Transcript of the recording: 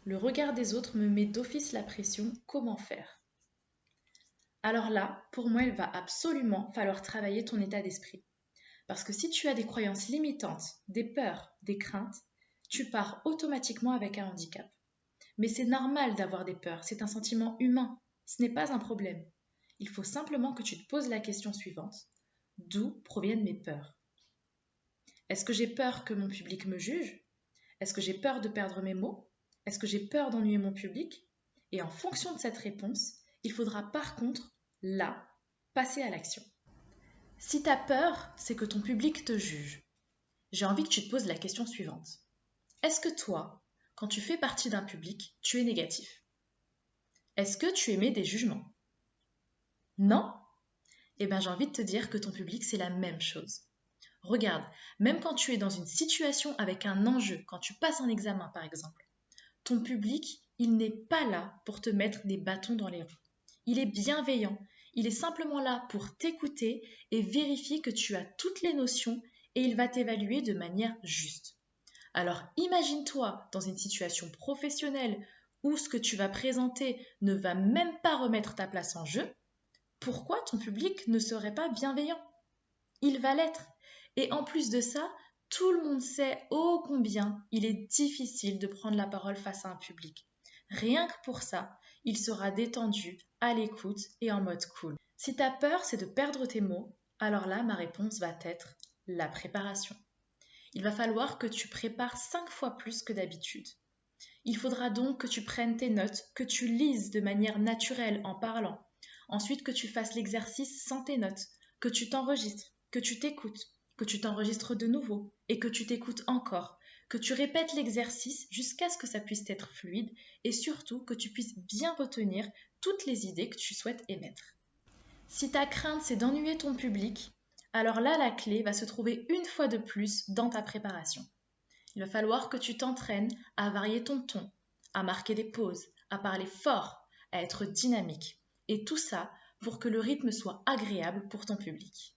Le regard des autres me met d'office la pression. Comment faire? Alors là, pour moi, il va absolument falloir travailler ton état d'esprit. Parce que si tu as des croyances limitantes, des peurs, des craintes, tu pars automatiquement avec un handicap. Mais c'est normal d'avoir des peurs, c'est un sentiment humain, ce n'est pas un problème. Il faut simplement que tu te poses la question suivante. D'où proviennent mes peurs? Est-ce que j'ai peur que mon public me juge? Est-ce que j'ai peur de perdre mes mots? Est-ce que j'ai peur d'ennuyer mon public? Et en fonction de cette réponse, il faudra par contre, là, passer à l'action. Si tu as peur, c'est que ton public te juge. J'ai envie que tu te poses la question suivante. Est-ce que toi, quand tu fais partie d'un public, tu es négatif? Est-ce que tu émets des jugements? Non? Eh bien, j'ai envie de te dire que ton public, c'est la même chose. Regarde, même quand tu es dans une situation avec un enjeu, quand tu passes un examen par exemple, ton public, il n'est pas là pour te mettre des bâtons dans les roues. Il est bienveillant, il est simplement là pour t'écouter et vérifier que tu as toutes les notions et il va t'évaluer de manière juste. Alors imagine-toi dans une situation professionnelle où ce que tu vas présenter ne va même pas remettre ta place en jeu. Pourquoi ton public ne serait pas bienveillant? Il va l'être. Et en plus de ça, tout le monde sait ô combien il est difficile de prendre la parole face à un public. Rien que pour ça, il sera détendu, à l'écoute et en mode cool. Si ta peur, c'est de perdre tes mots, alors là, ma réponse va être la préparation. Il va falloir que tu prépares 5 fois plus que d'habitude. Il faudra donc que tu prennes tes notes, que tu lises de manière naturelle en parlant. Ensuite, que tu fasses l'exercice sans tes notes, que tu t'enregistres, que tu t'écoutes, que tu t'enregistres de nouveau et que tu t'écoutes encore, que tu répètes l'exercice jusqu'à ce que ça puisse être fluide et surtout que tu puisses bien retenir toutes les idées que tu souhaites émettre. Si ta crainte c'est d'ennuyer ton public, alors là la clé va se trouver une fois de plus dans ta préparation. Il va falloir que tu t'entraînes à varier ton ton, à marquer des pauses, à parler fort, à être dynamique. Et tout ça pour que le rythme soit agréable pour ton public.